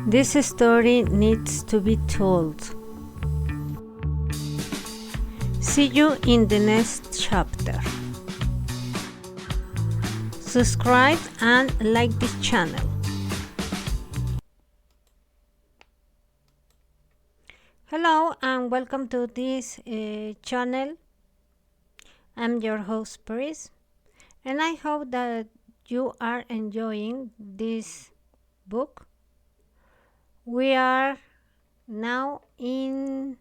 This story needs to be told. See you in the next chapter. Subscribe and like this channel. Hello and welcome to this channel. I'm your host Paris, and I hope that you are enjoying this book. We are now in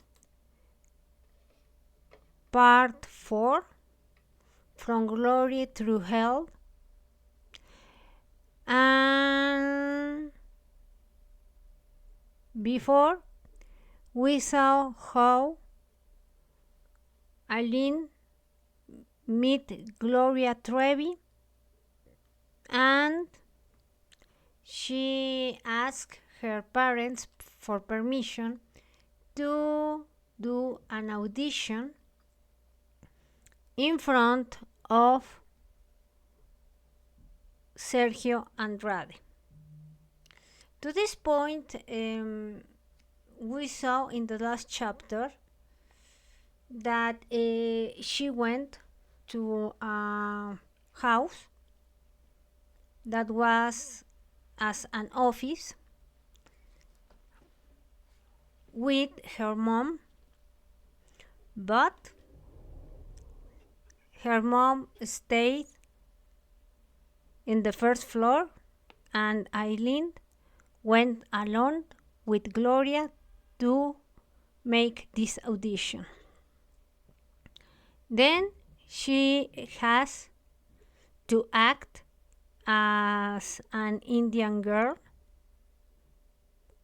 part 4, From Glory Through Hell, and before we saw how Aline meet Gloria Trevi, and she asked her parents for permission to do an audition in front of Sergio Andrade. To this point, we saw in the last chapter that she went to a house that was as an office with her mom, but her mom stayed in the first floor and Aileen went alone with Gloria to make this audition. Then she has to act as an Indian girl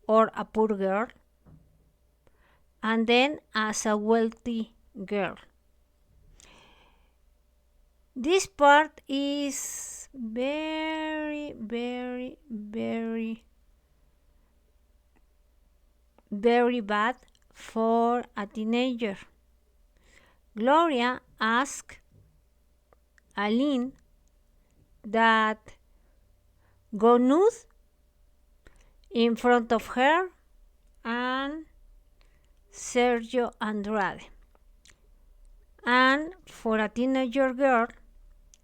or a poor girl, and then as a wealthy girl. This part is very bad for a teenager. Gloria asked Aline that go nude in front of her and Sergio Andrade, and for a teenager girl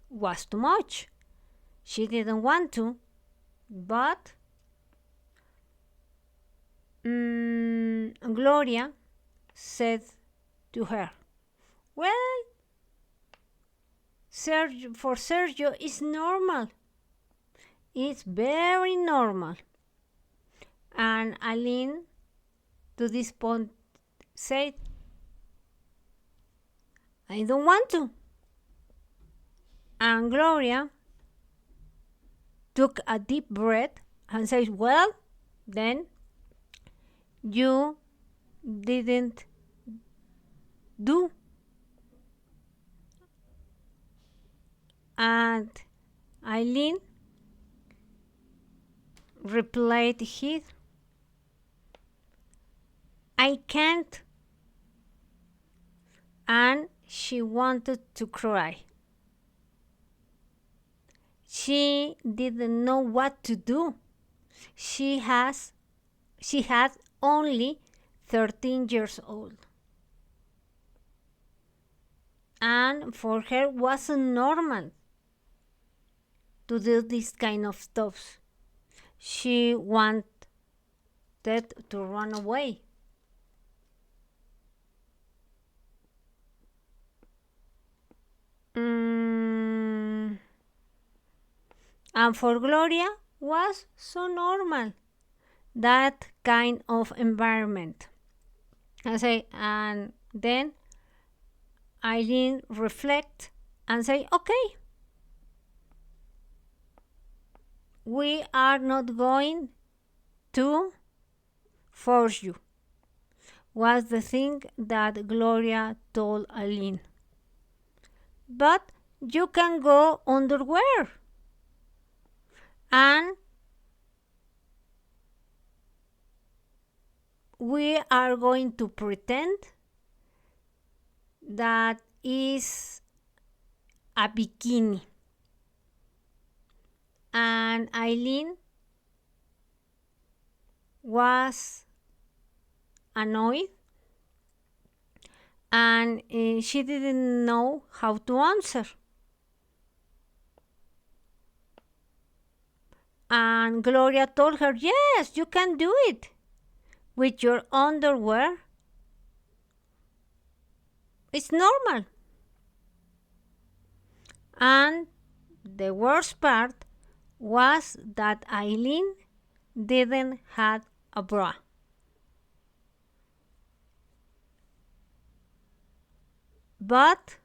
was too much. She didn't want to, but Gloria said to her, well, for Sergio it's normal. It's very normal. And Aline to this point said, I don't want to. And Gloria took a deep breath and said, well, then you didn't do. And Aileen replied here, I can't. And she wanted to cry. She didn't know what to do. She had only 13 years old. And for her wasn't normal to do this kind of stuff. She wanted to run away. And for Gloria was so normal, that kind of environment. And then Aileen reflect and say, okay, we are not going to force you, was the thing that Gloria told Aileen. But you can go underwear. And we are going to pretend that is a bikini. and Eileen was annoyed, and she didn't know how to answer. And Gloria told her, yes, you can do it with your underwear. It's normal. And the worst part was that Eileen didn't have a bra. But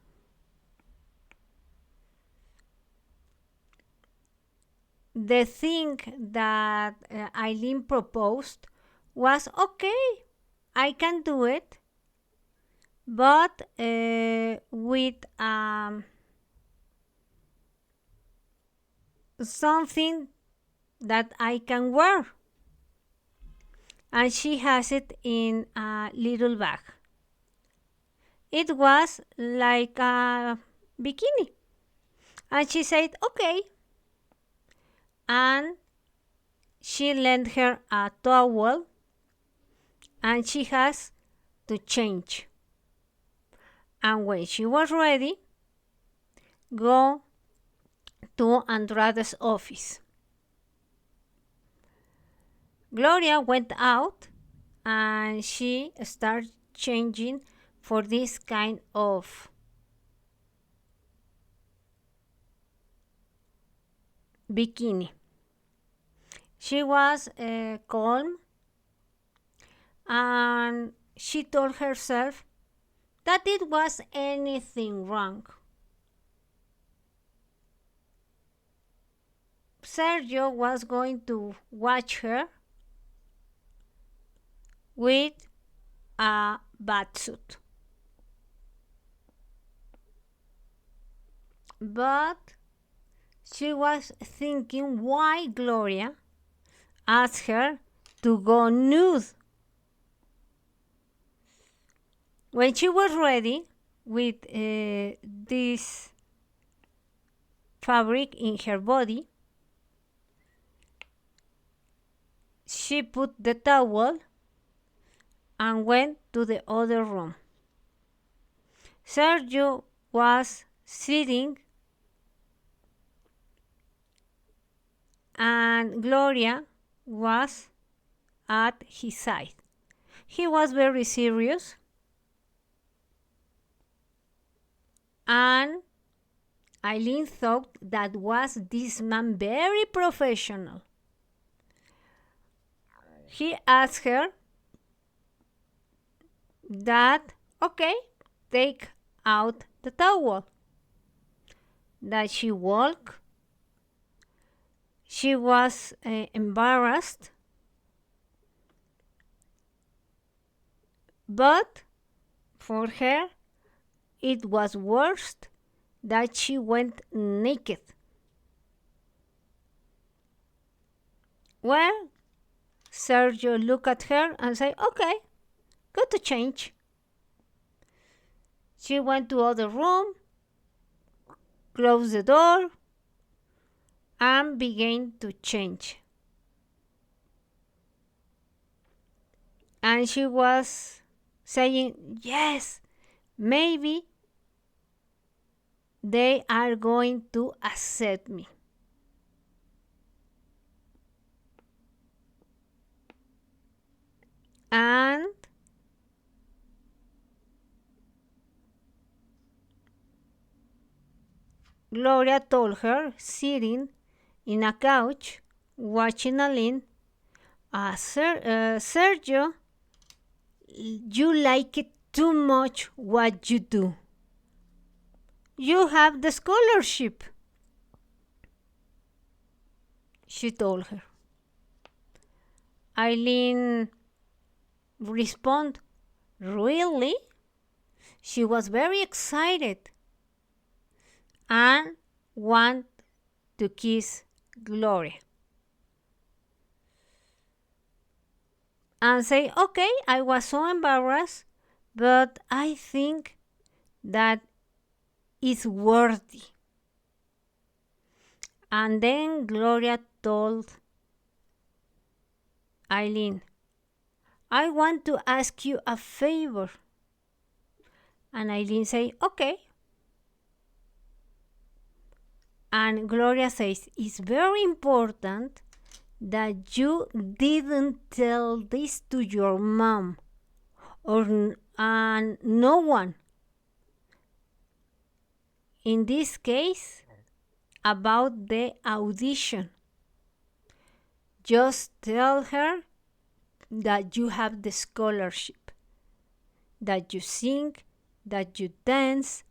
the thing that Eileen proposed was, okay, I can do it, but with something that I can wear. And she has it in a little bag. It was like a bikini. And she said, okay. And she lent her a towel, and she has to change. And when she was ready, go to Andrade's office. Gloria went out and she started changing for this kind of bikini. She was calm, and she told herself that it was anything wrong. Sergio was going to watch her with a batsuit. But she was thinking why Gloria asked her to go nude. When she was ready with this fabric in her body, she put the towel and went to the other room. Sergio was sitting and Gloria was at his side. He was very serious, and Eileen thought that was this man very professional. He asked her that, okay, take out the towel. That she walked. She was embarrassed, but for her it was worse that she went naked. Well, Sergio looked at her and said, okay, go to change. She went to other room, closed the door, and began to change. And she was saying, yes, maybe they are going to accept me. And Gloria told her, sitting in a couch, watching Aline, Sergio, you like it too much what you do. You have the scholarship, she told her. Eileen responded, really? She was very excited and wanted to kiss Gloria. And say, okay, I was so embarrassed, but I think that it's worthy. And then Gloria told Eileen, I want to ask you a favor. And Eileen said, okay. And Gloria says, it's very important that you didn't tell this to your mom and no one. In this case, about the audition. Just tell her that you have the scholarship, that you sing, that you dance,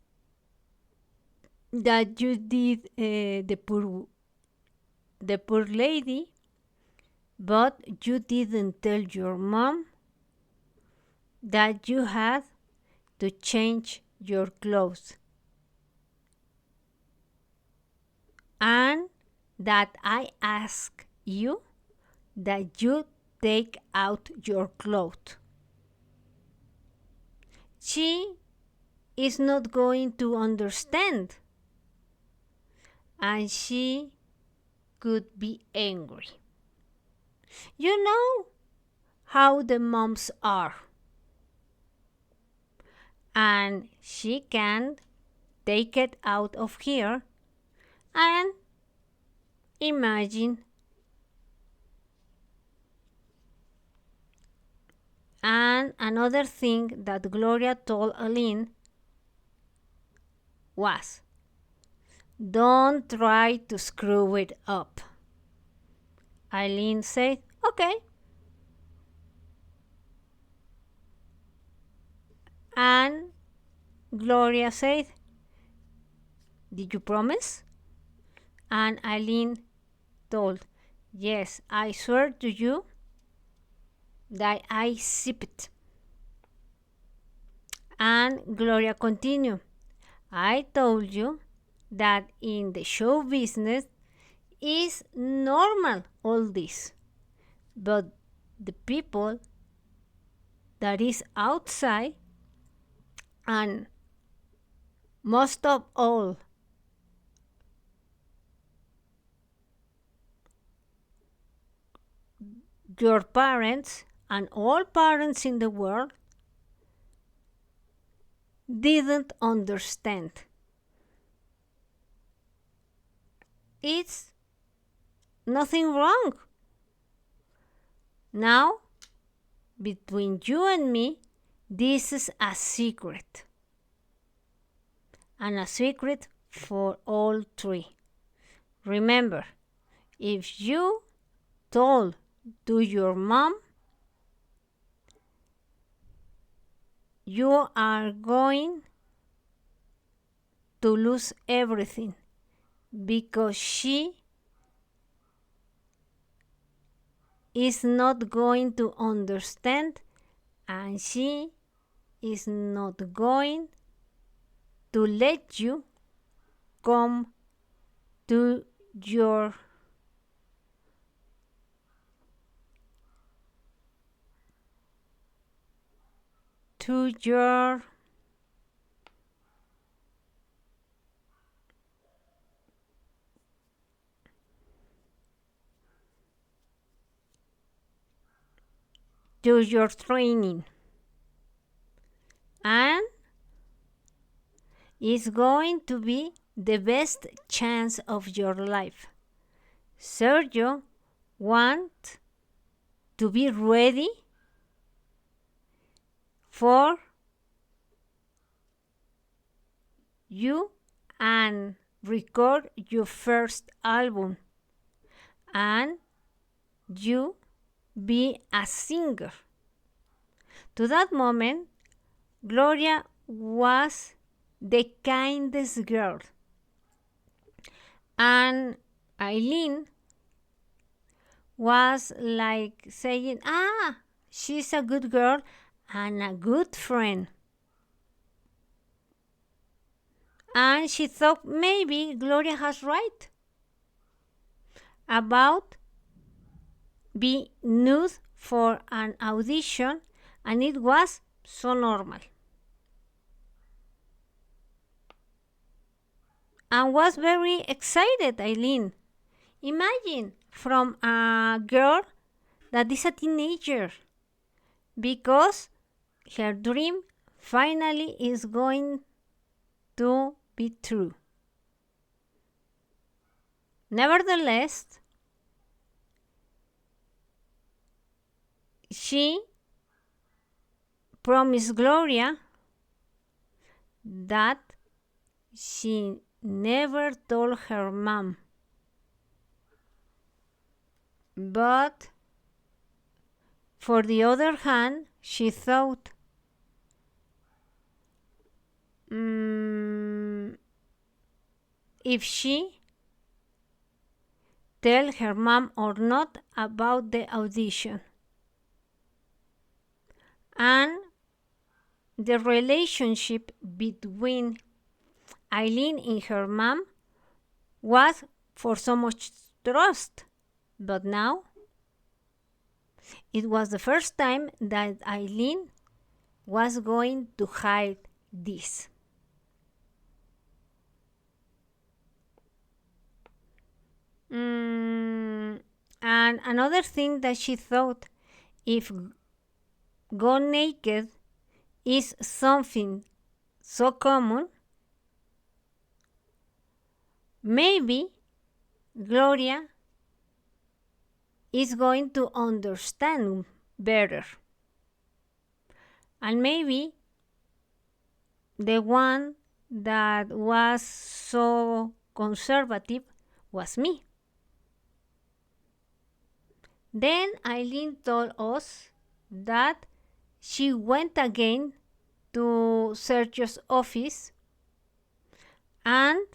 that you did the poor lady, but you didn't tell your mom that you had to change your clothes and that I ask you that you take out your clothes. She is not going to understand and she could be angry. You know how the moms are. And she can take it out of here and imagine. And another thing that Gloria told Eileen was, don't try to screw it up. Eileen said, okay. And Gloria said, did you promise? And Eileen told, yes, I swear to you that I sip it. And Gloria continued, I told you that in the show business is normal all this, but the people that is outside and most of all your parents and all parents in the world didn't understand. It's nothing wrong. Now, between you and me, this is a secret. And a secret for all three. Remember, if you told to your mom, you are going to lose everything because she is not going to understand and she is not going to let you come to your training, and it's going to be the best chance of your life. Sergio wants to be ready for you and record your first album and you be a singer. To that moment, Gloria was the kindest girl. And Eileen was like saying, she's a good girl and a good friend. And she thought maybe Gloria has right about being nude for an audition, and it was so normal. And was very excited, Eileen, Imagine from a girl that is a teenager because her dream finally is going to be true. Nevertheless, she promised Gloria that she never told her mom. But for the other hand, she thought, if she tell her mom or not about the audition. And the relationship between Eileen and her mom was for so much trust. But now, it was the first time that Eileen was going to hide this. And another thing that she thought, if go naked is something so common, maybe Gloria is going to understand better. And maybe the one that was so conservative was me. Then Eileen told us that she went again to Sergio's office and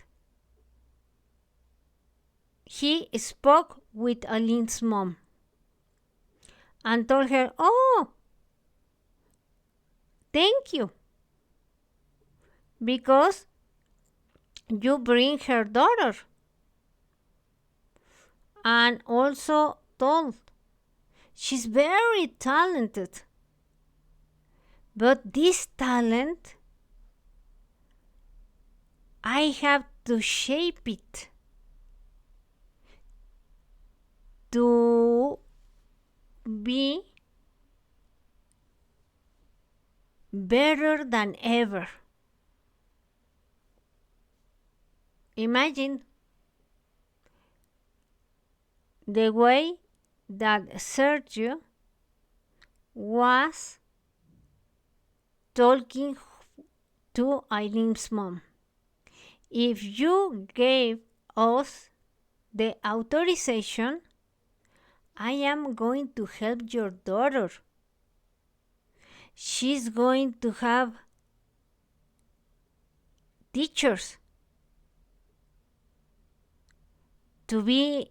he spoke with Eileen's mom and told her, "Oh, thank you, because you bring her daughter." And also told, she's very talented, but this talent, I have to shape it to be better than ever. Imagine the way that Sergio was talking to Eileen's mom. If you gave us the authorization, I am going to help your daughter. She's going to have teachers to be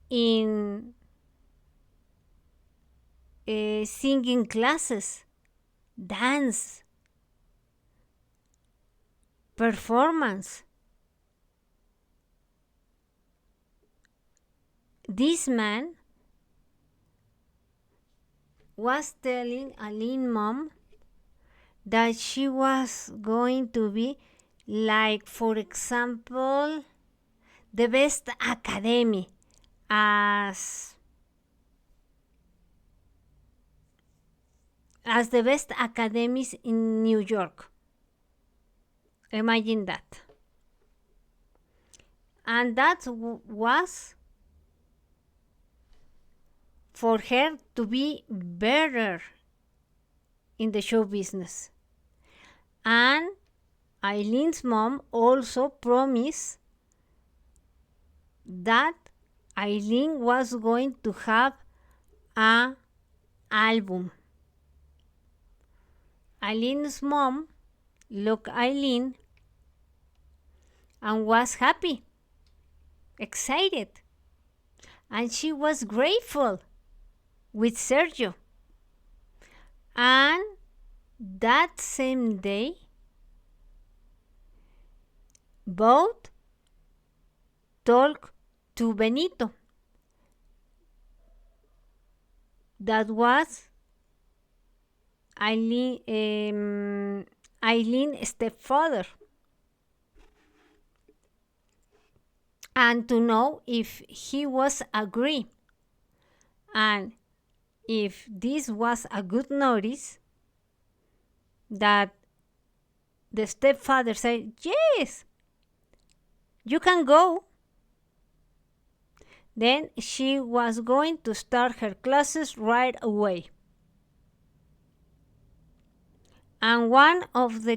in singing classes, dance, performance. This man was telling Eileen's mom that she was going to be like, for example, the best academy as the best academies in New York. Imagine that. And that was for her to be better in the show business. And Eileen's mom also promised that Eileen was going to have an album. Eileen's mom looked at Eileen and was happy, excited, and she was grateful with Sergio. And that same day, both talked to Benito. That was Eileen's stepfather. and to know if he was agree, and if this was a good notice that the stepfather said, yes, you can go, then she was going to start her classes right away. And one of the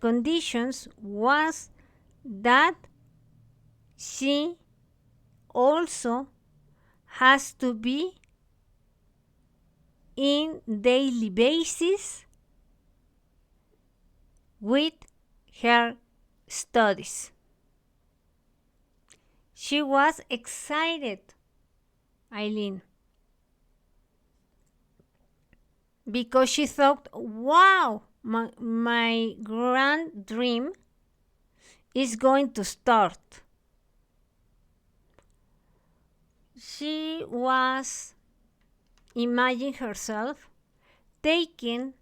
conditions was that she also has to be in daily basis with her studies. She was excited, Eileen, because she thought, wow, my grand dream is going to start. She was imagining herself taking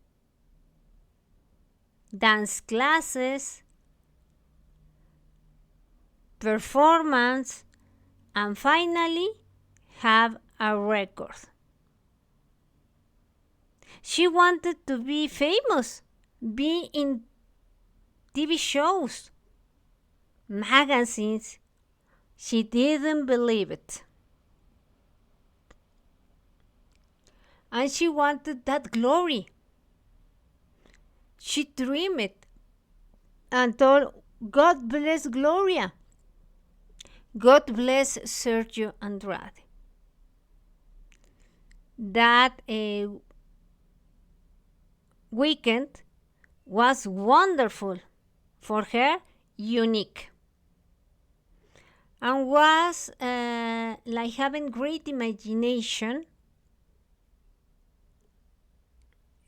dance classes, performance, and finally have a record. She wanted to be famous, be in TV shows, magazines. She didn't believe it. And she wanted that glory. She dreamed it and told, God bless Gloria. God bless Sergio Andrade. That weekend was wonderful for her, unique, and was like having great imagination.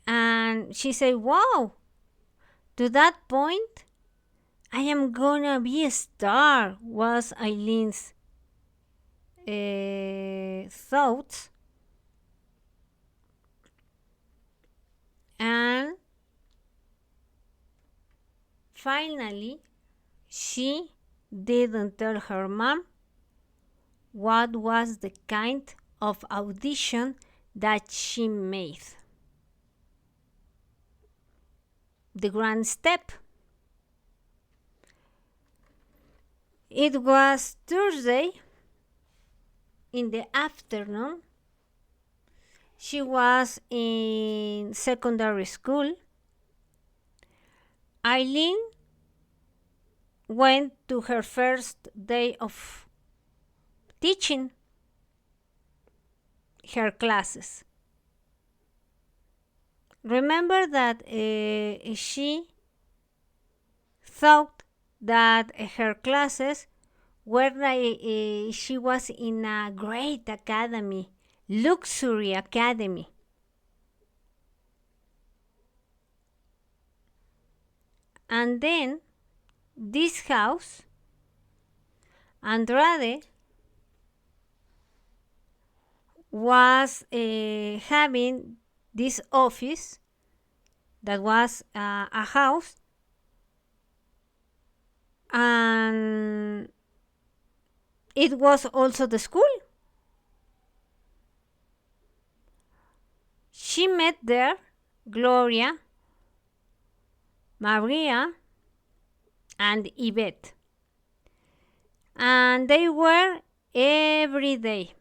And she said, wow, to that point, I am gonna be a star, was Eileen's thoughts. And finally, she didn't tell her mom what was the kind of audition that she made. The grand step. It was Thursday in the afternoon. She was in secondary school. Eileen went to her first day of teaching her classes. Remember that she thought that her classes were like she was in a great academy, luxury academy. And then this house, Andrade was having this office that was a house, and it was also the school. She met there Gloria, Maria, and Yvette, and they were every day,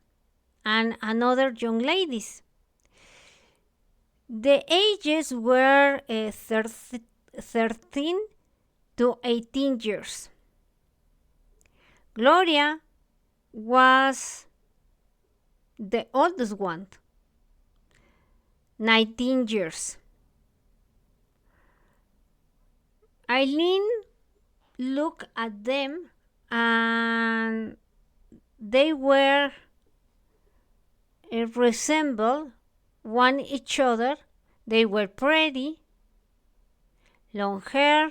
and another young ladies. The ages were 13 to 18 years. Gloria was the oldest one, 19 years. Eileen looked at them and they were resembled one each other. They were pretty, long hair,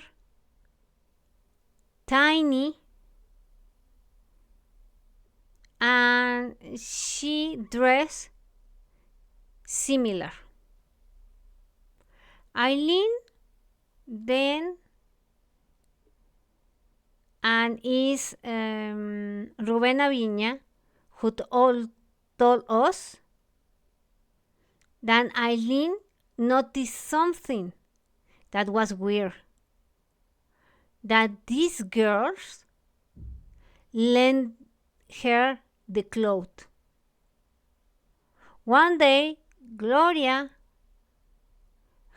tiny, and she dressed similar. Eileen then and is Ruben Aviña, who told us that Eileen noticed something that was weird. That these girls lent her the clothes. One day, Gloria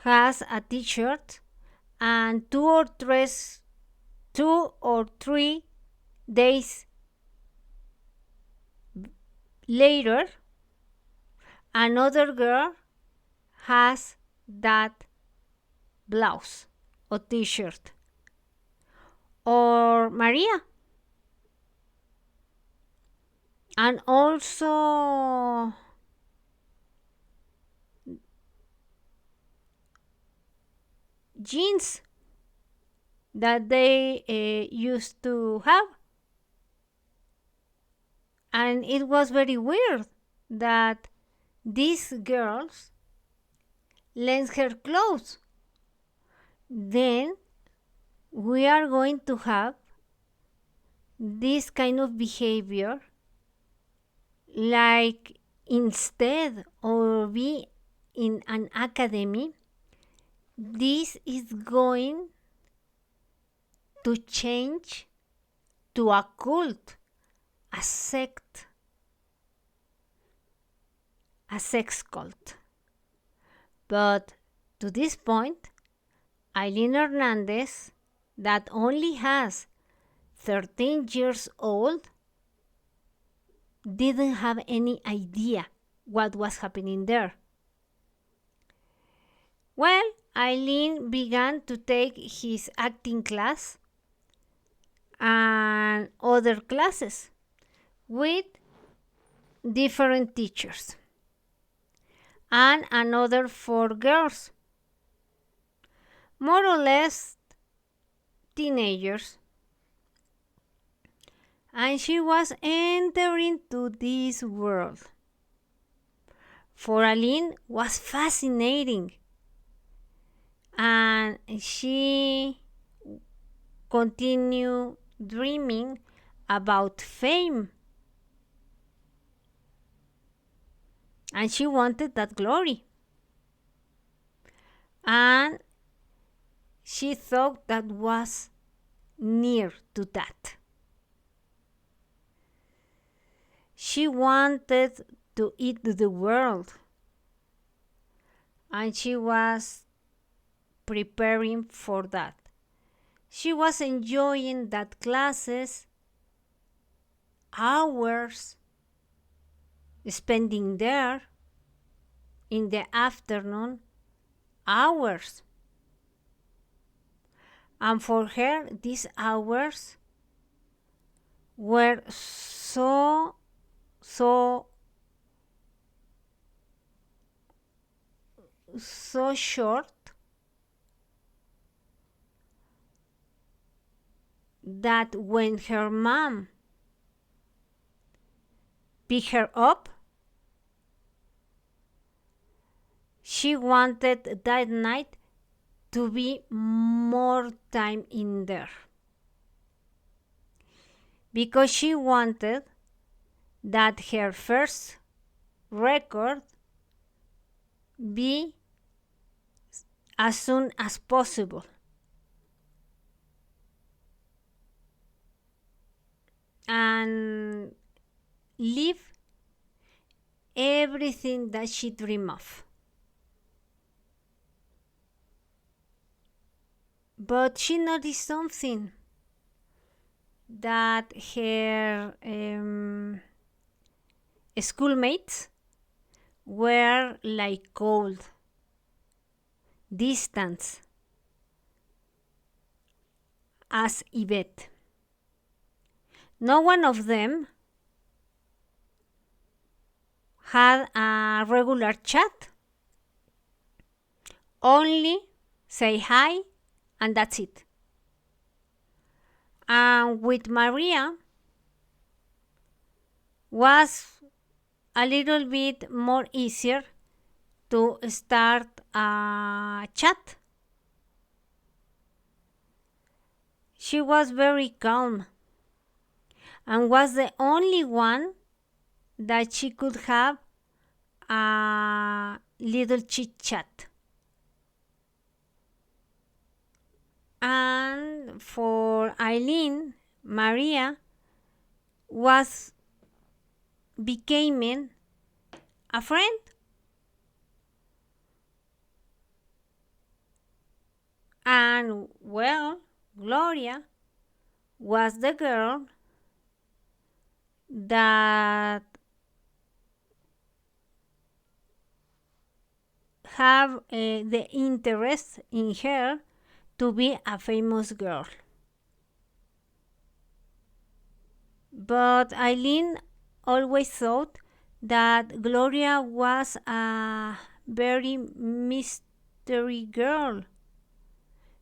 has a t-shirt, and 2 or 3 days later, another girl has that blouse or t-shirt. Or Maria. And also jeans that they used to have. And it was very weird that these girls lent her clothes. Then we are going to have this kind of behavior, like instead of be in an academy, this is going to change to a cult, a sect, a sex cult. But to this point, Eileen Hernandez, that only has 13 years old, didn't have any idea what was happening there. Well, Eileen began to take his acting class and other classes with different teachers and another 4 girls, more or less teenagers. And she was entering to this world. For Eileen was fascinating, and she continued dreaming about fame, and she wanted that glory, and she thought that was near to that. She wanted to eat the world, and she was preparing for that. She was enjoying that classes, hours spending there in the afternoon, hours. And for her, these hours were so short that when her mom picked her up, she wanted that night to be more time in there, because she wanted that her first record be as soon as possible. And live everything that she dreamed of. But she noticed something, that her schoolmates were like cold, distant, as Yvette. No one of them had a regular chat. Only say hi, and that's it. And with Maria was a little bit more easier to start a chat. She was very calm, and was the only one that she could have a little chit chat. And for Eileen, Maria was becoming a friend. And well, Gloria was the girl that have the interest in her to be a famous girl. But Eileen always thought that Gloria was a very mystery girl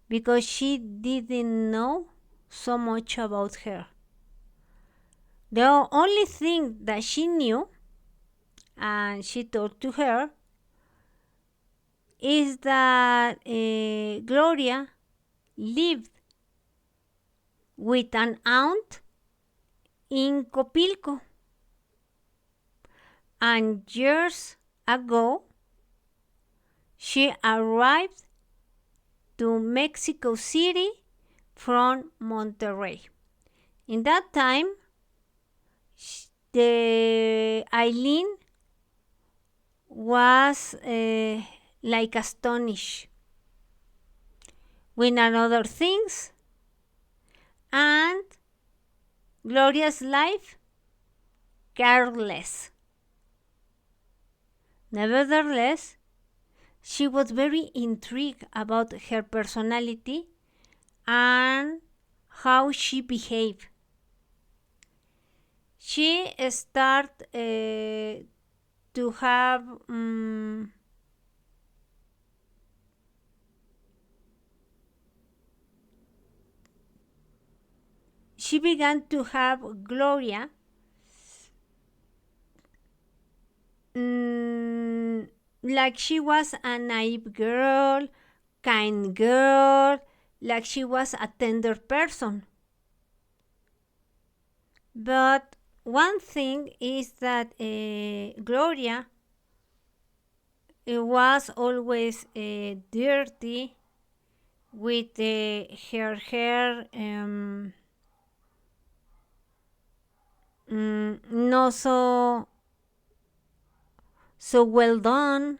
because she didn't know so much about her. The only thing that she knew, and she told to her, is that Gloria lived with an aunt in Copilco, and years ago she arrived to Mexico City from Monterrey. In that time, the Eileen was like astonished with another things, and Gloria's life careless. Nevertheless, she was very intrigued about her personality and how she behaved. She started to have she began to have Gloria like she was a naive girl, kind girl, like she was a tender person. But one thing is that Gloria was always dirty with her hair not so well done,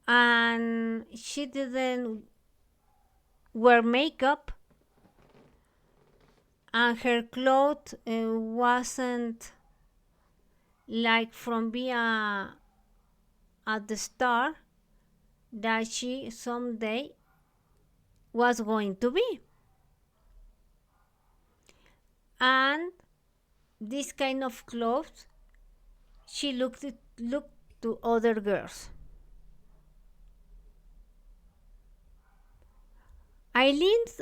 and she didn't wear makeup, and her clothes wasn't like from being at the start that she someday was going to be. And this kind of clothes she looked to other girls. Eileen's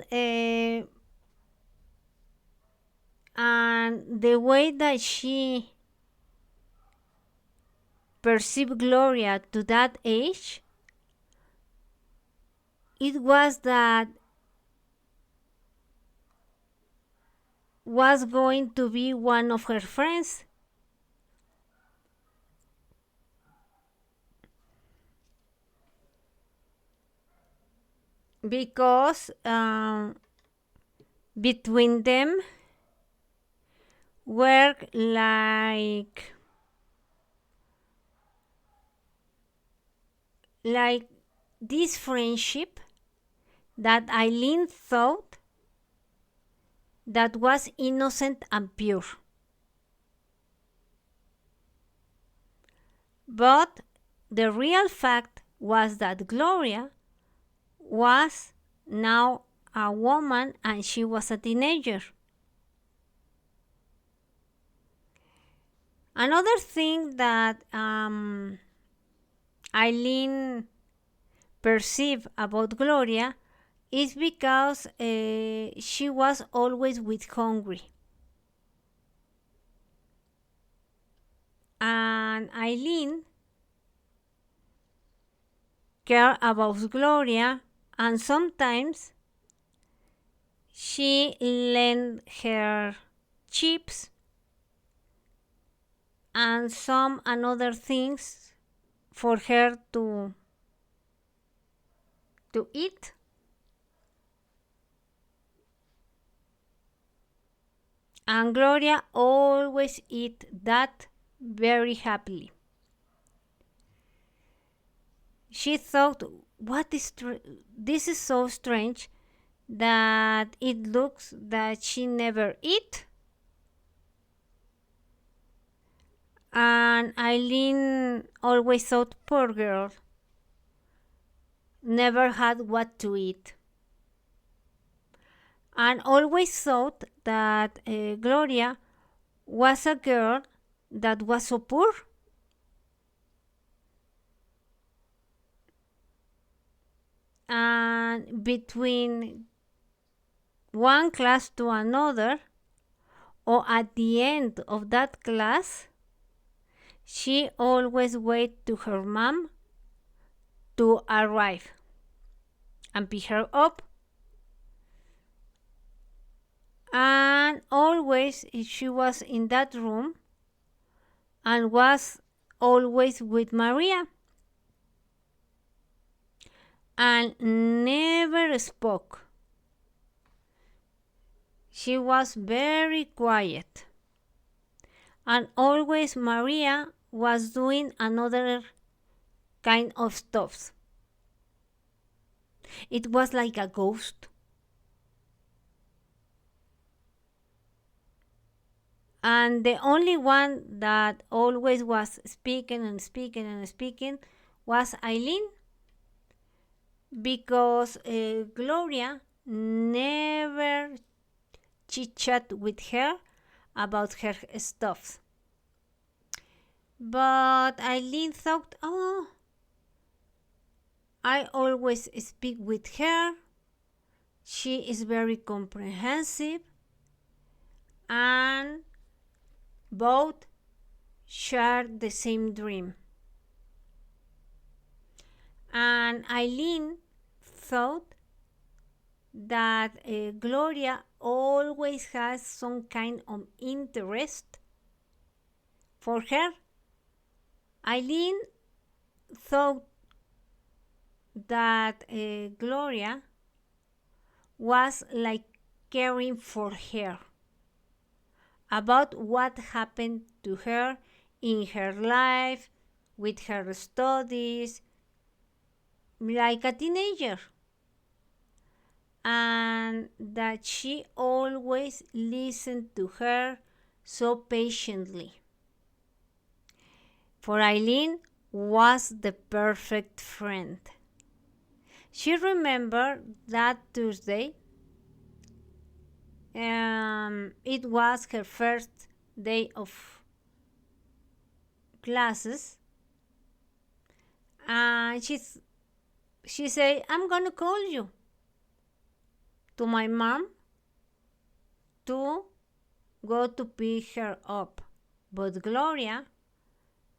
and the way that she perceived Gloria to that age, it was that was going to be one of her friends. Because between them were like this friendship that Eileen thought that was innocent and pure. But the real fact was that Gloria was now a woman and she was a teenager. Another thing that Eileen perceived about Gloria is because she was always with hungry. And Eileen cared about Gloria, and sometimes she lent her chips and some another things for her to eat. And Gloria always eat that very happily. She thought, this is so strange that it looks that she never eat. And Eileen always thought, poor girl, never had what to eat. And always thought that Gloria was a girl that was so poor. And between one class to another, or at the end of that class, she always waited to her mom to arrive and pick her up. And always she was in that room and was always with Maria and never spoke. She was very quiet. And always Maria was doing another kind of stuff. It was like a ghost. And the only one that always was speaking and speaking and speaking was Eileen, because Gloria never chit-chat with her about her stuff. But Eileen thought, oh, I always speak with her. She is very comprehensive, and both share the same dream. And Eileen thought that Gloria always has some kind of interest for her. Eileen thought that Gloria was like caring for her about what happened to her in her life, with her studies, like a teenager, and that she always listened to her so patiently. For Eileen was the perfect friend. She remembered that Tuesday. It was her first day of classes, and she said, I'm gonna call you to my mom to go to pick her up. But Gloria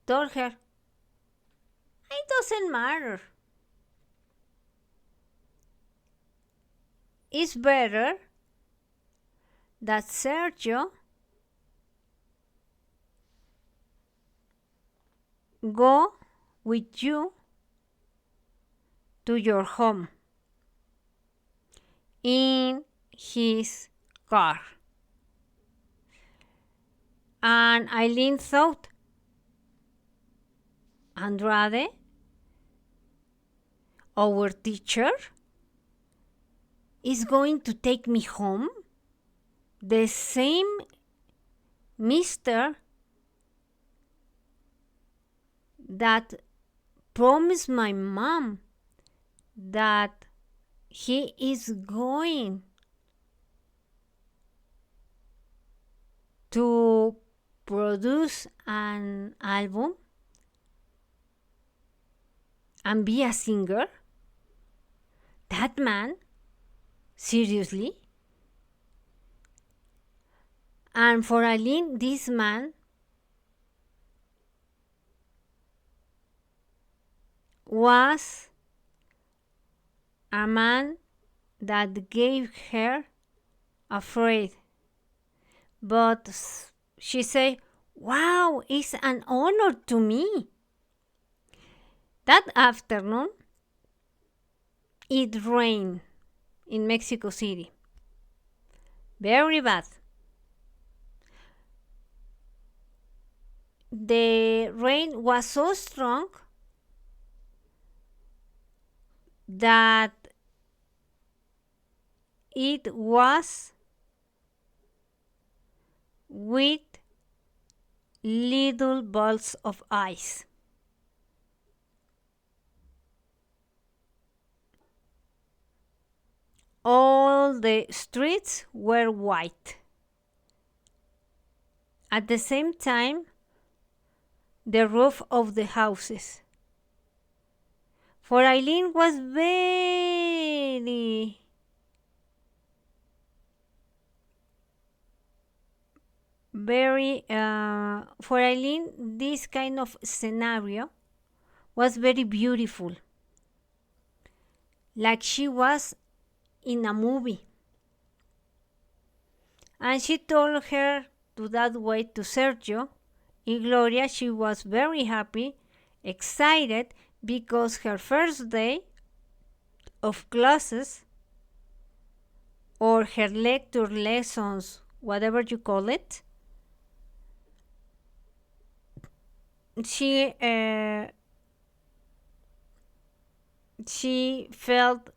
told her, it doesn't matter. It's better that Sergio go with you to your home in his car. And Eileen thought, Andrade, our teacher, is going to take me home? The same mister that promised my mom that he is going to produce an album and be a singer? That man? Seriously? And for Eileen, this man was a man that gave her afraid. But she said, "Wow, it's an honor to me." That afternoon, it rained in Mexico City. Very bad. The rain was so strong that it was with little balls of ice. All the streets were white. At the same time, the roof of the houses. For Eileen was for Eileen, this kind of scenario was very beautiful, like she was in a movie. And she told her to that way to Sergio. In Gloria, she was very happy, excited, because her first day of classes, or her lecture lessons, whatever you call it, she felt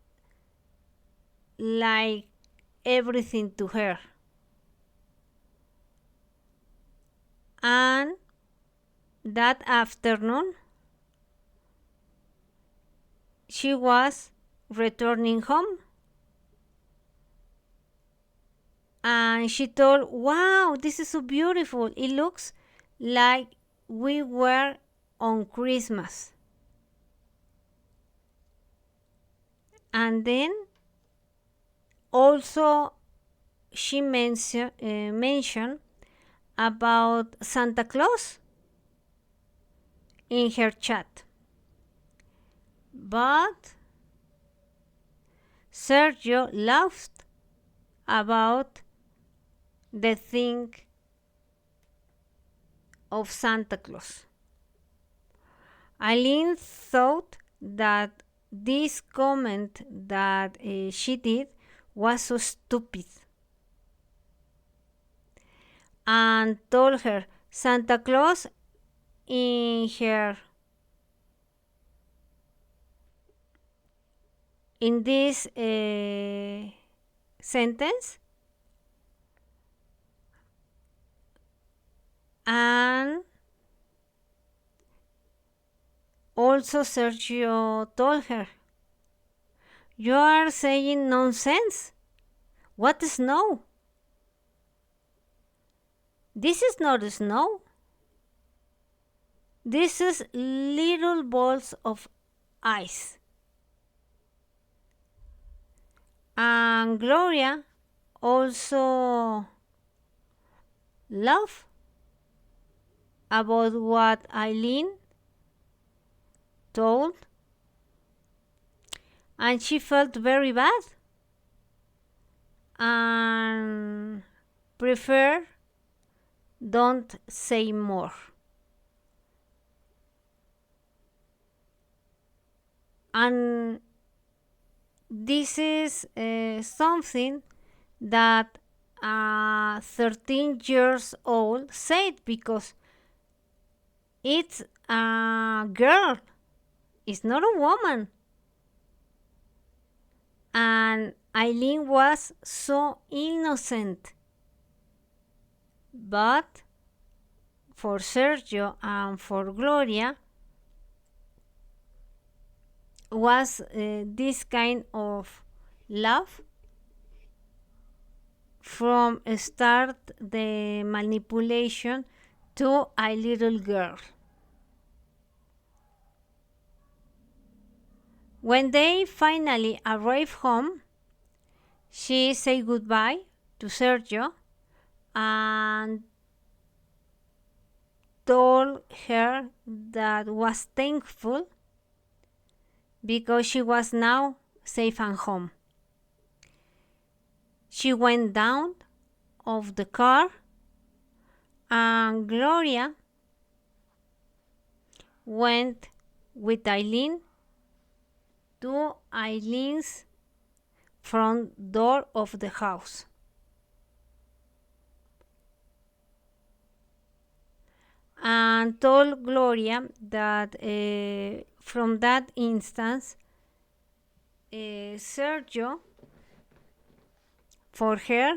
like everything to her. And that afternoon, she was returning home. And she told, "Wow, this is so beautiful. It looks like we were on Christmas." And then also she mentioned about Santa Claus in her chat. But Sergio laughed about the thing of Santa Claus. Eileen thought that this comment that she did was so stupid, and told her Santa Claus in this sentence, and also Sergio told her, "You are saying nonsense. What is snow? This is not snow. This is little balls of ice." And Gloria also laughed about what Eileen told, and she felt very bad and prefer don't say more. And this is something that a 13 years old said, because it's a girl, it's not a woman. And Eileen was so innocent. But for Sergio and for Gloria was this kind of love from start the manipulation to a little girl. When they finally arrived home, she said goodbye to Sergio and told her that was thankful because she was now safe and home. She went down of the car, and Gloria went with Eileen to Eileen's front door of the house. And told Gloria that from that instance, Sergio, for her,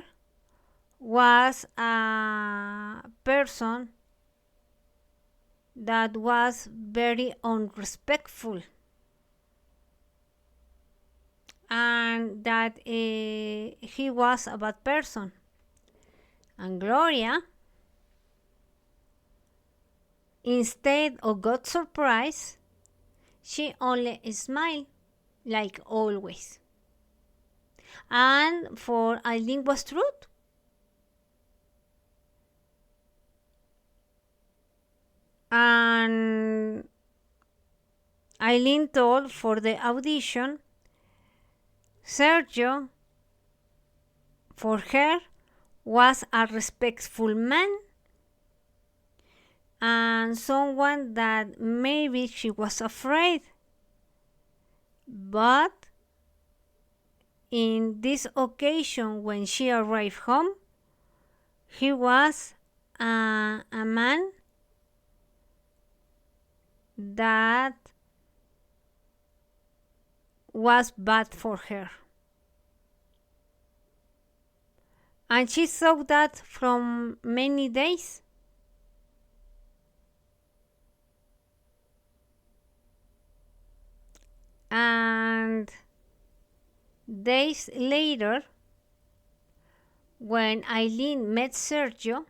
was a person that was very unrespectful, and that he was a bad person. And Gloria, instead of got surprised, she only smiled like always. And for Eileen was truth. And Eileen told for the audition, Sergio, for her, was a respectful man, and someone that maybe she was afraid. But in this occasion, when she arrived home, he was a man that was bad for her. And she saw that from many days. And days later, when Eileen met Sergio,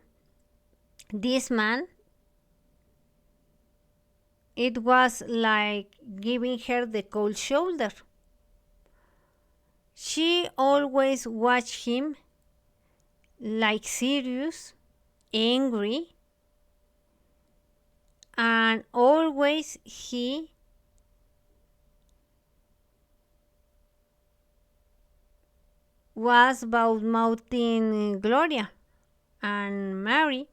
this man, it was like giving her the cold shoulder. She always watched him like serious, angry, and always he was mouthing Gloria and Mary,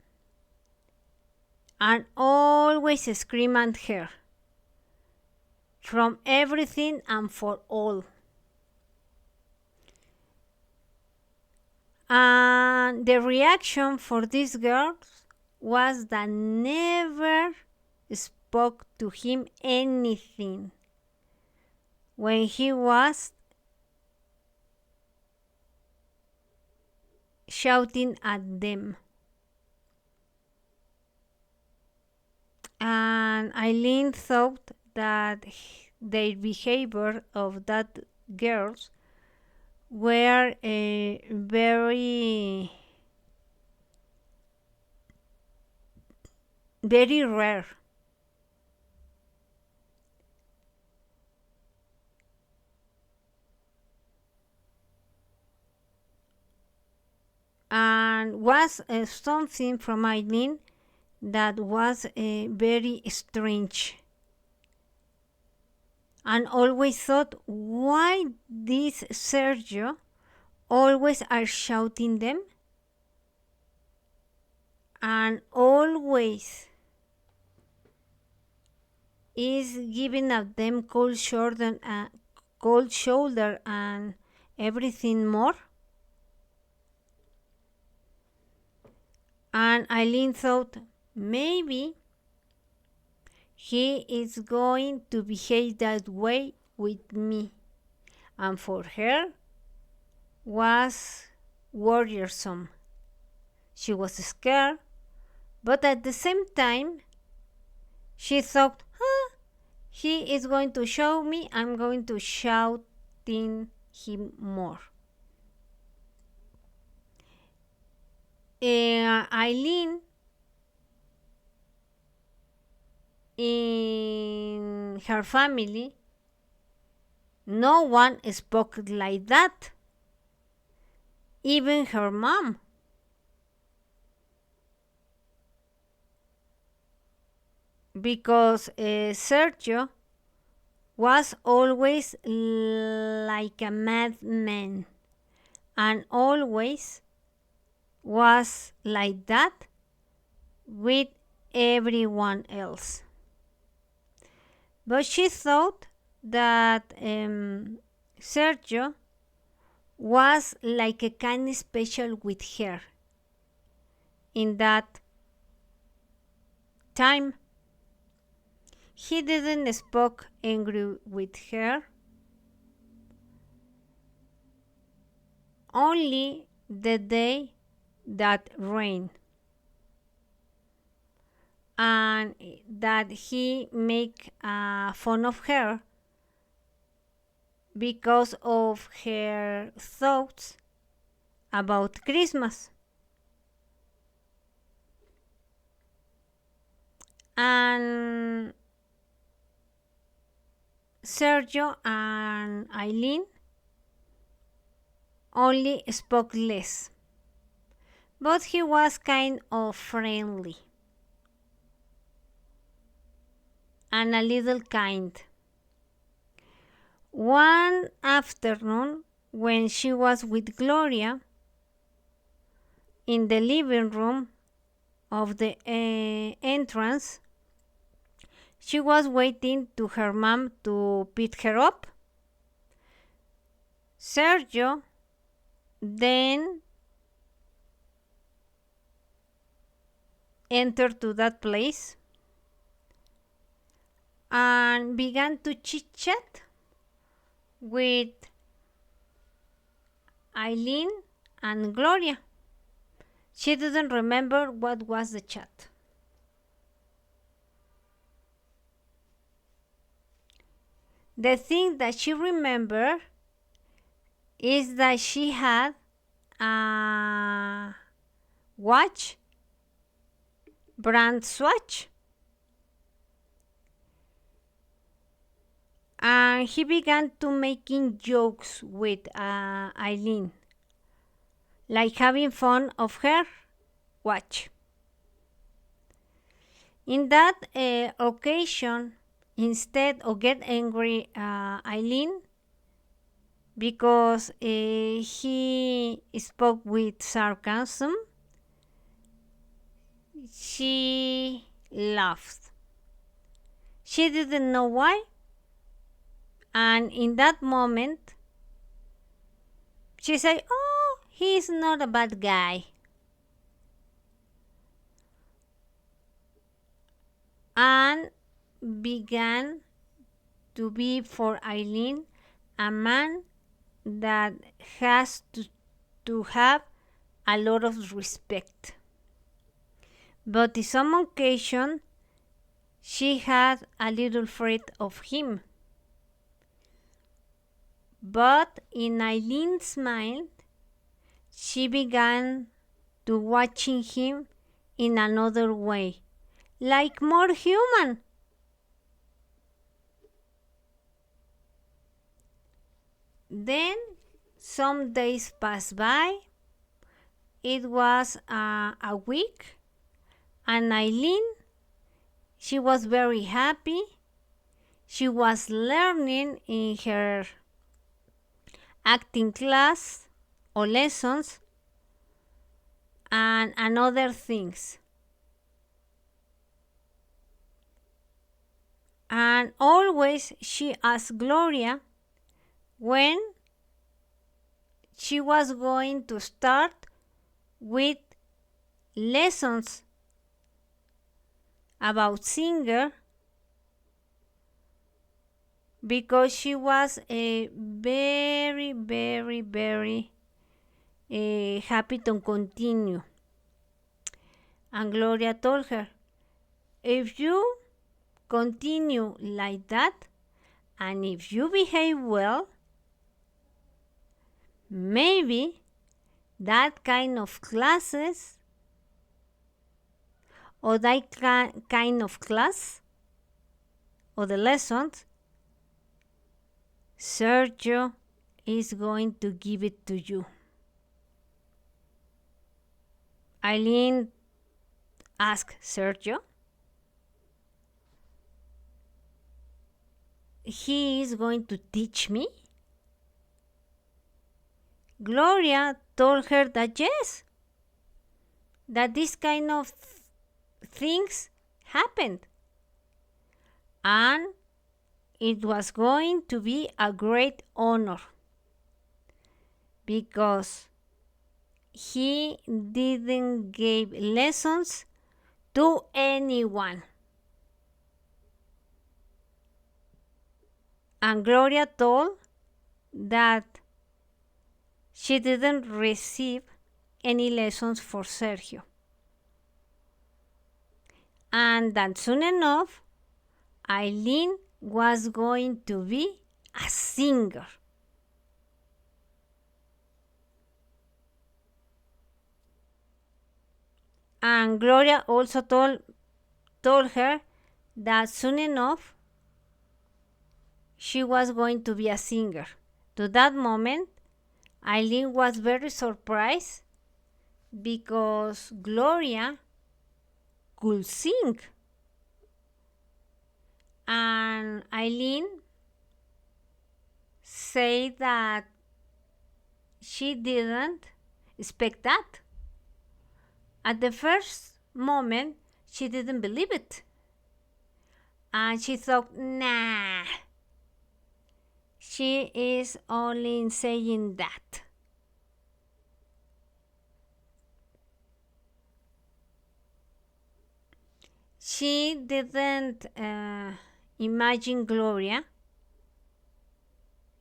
and always scream at her from everything and for all. And the reaction for these girls was that never spoke to him anything when he was shouting at them. And Eileen thought that their behavior of that girls were very very rare. And was something from Eileen that was very strange, and always thought, why this Sergio always are shouting them, and always is giving up them cold shoulder and everything more. And Eileen thought, maybe he is going to behave that way with me. And for her was worrisome. She was scared, but at the same time, she thought, he is going to show me, I'm going to shout him more. Eileen, in her family, no one spoke like that, even her mom. Because Sergio was always like a madman, and always was like that with everyone else. But she thought that Sergio was like a kind special with her in that time. He didn't spoke angry with her, only the day that rained, and that he make fun of her because of her thoughts about Christmas. And Sergio and Eileen only spoke less, but he was kind of friendly and a little kind. One afternoon, when she was with Gloria in the living room of the entrance, she was waiting to her mom to pick her up. Sergio then entered to that place and began to chit chat with Eileen and Gloria. She didn't remember what was the chat. The thing that she remembered is that she had a watch, brand Swatch, and he began to making jokes with Eileen, like having fun of her watch. In that occasion, instead of get angry Eileen because he spoke with sarcasm, she laughed. She didn't know why, and in that moment, she said, "Oh, he's not a bad guy." And began to be for Eileen a man that has to have a lot of respect. But in some occasion, she had a little afraid of him. But in Eileen's mind, she began to watching him in another way, like more human. Then some days passed by. It was a week, and Eileen, she was very happy. She was learning in her acting class or lessons and other things. And always she asked Gloria when she was going to start with lessons about singer, because she was very, very, very happy to continue. And Gloria told her, if you continue like that, and if you behave well, maybe that kind of classes or that kind of class or the lessons, Sergio is going to give it to you. Eileen asked Sergio. He is going to teach me? Gloria told her that yes, that this kind of things happened, and it was going to be a great honor because he didn't give lessons to anyone. And Gloria told that she didn't receive any lessons for Sergio. And that soon enough, Eileen was going to be a singer. And Gloria also told her that soon enough she was going to be a singer. To that moment, Eileen was very surprised because Gloria could sing. And Eileen said that she didn't expect that. At the first moment, she didn't believe it. And she thought, nah, she is only saying that. She didn't imagine Gloria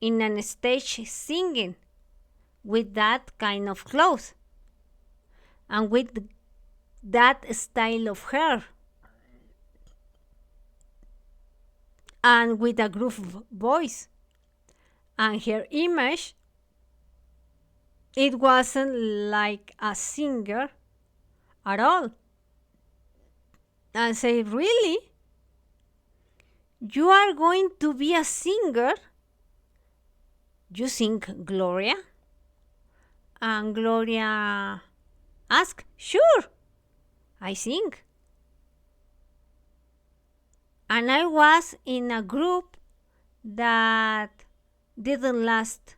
in a stage singing with that kind of clothes and with that style of hair and with a groove voice. And her image, it wasn't like a singer at all. And say, really? You are going to be a singer? You sing, Gloria? And Gloria asked, sure, I sing. And I was in a group that didn't last.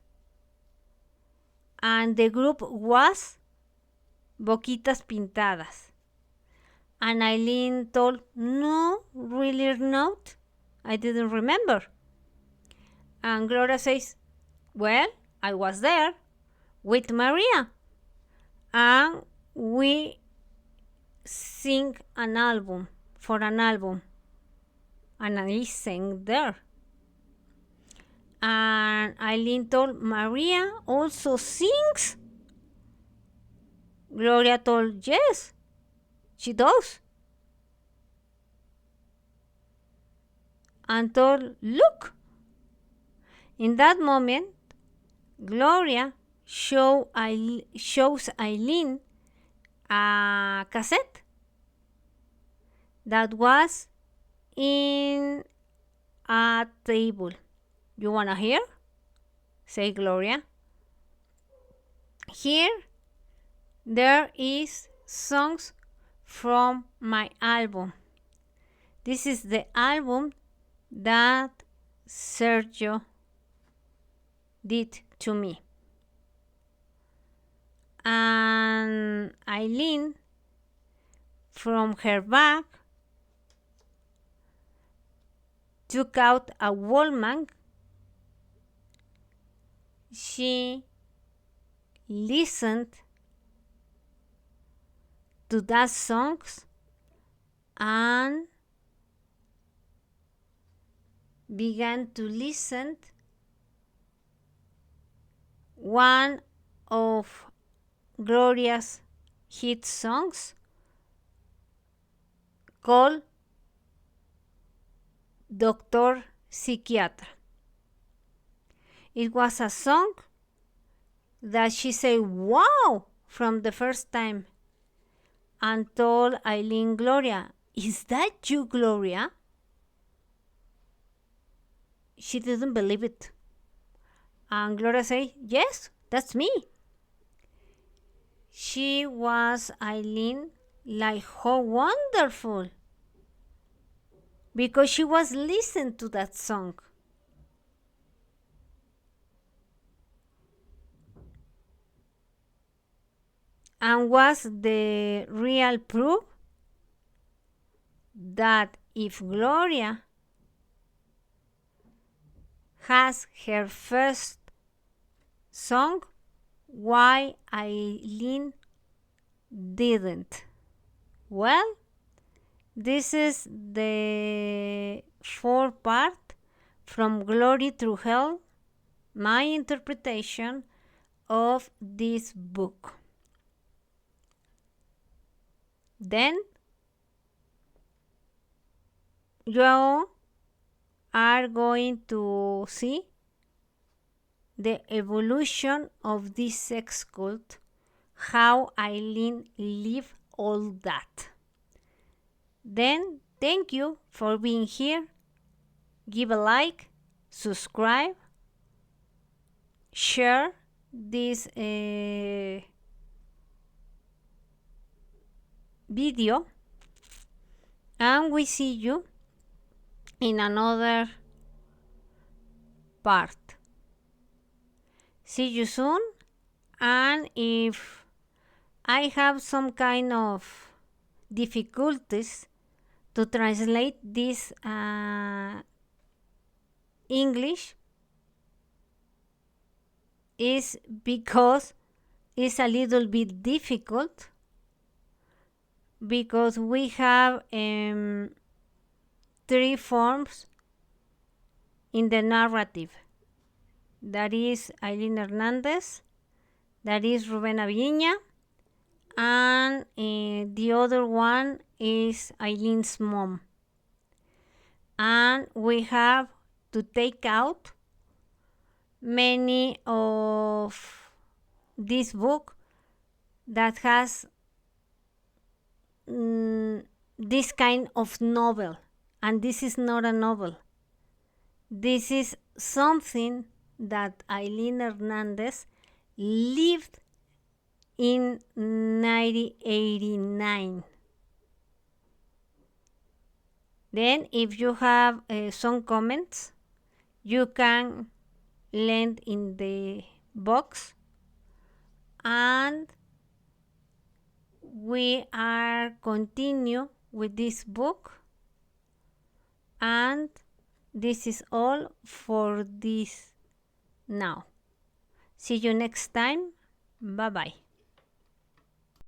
And the group was Boquitas Pintadas. And Eileen told, no, really not. I didn't remember. And Gloria says, well, I was there with Maria. And we sing an album for an album. And I sang there. And Eileen told, Maria also sings? Gloria told, yes, she does. And told, look. In that moment, Gloria shows Eileen a cassette that was in a table. You wanna hear? Say Gloria. Here there is songs from my album. This is the album that Sergio did to me. And Eileen, from her bag, took out a Walkman. She listened to that songs and began to listen one of Gloria's hit songs called Doctor Psiquiatra. It was a song that she said, wow, from the first time, and told Eileen, Gloria, is that you, Gloria? She didn't believe it. And Gloria said, yes, that's me. She was Eileen, like, how wonderful. Because she was listening to that song. and was the real proof that if Gloria has her first song, why Aileen didn't. Well, this is the fourth part, From Glory Through Hell, my interpretation of this book. Then you are going to see the evolution of this sex cult, how Aileen lived all that. Then thank you for being here. Give a like, subscribe, share this video, and we see you in another part. See you soon, and if I have some kind of difficulties to translate this English, is because it's a little bit difficult, because we have 3 forms in the narrative. That is Aileen Hernandez, that is Rubén Aviña, and the other one is Aileen's mom. And we have to take out many of this book that has this kind of novel, and this is not a novel. This is something that Aileen Hernandez lived in 1989. Then if you have some comments, you can land in the box, and we are continue with this book, and this is all for this now. See you next time. Bye bye.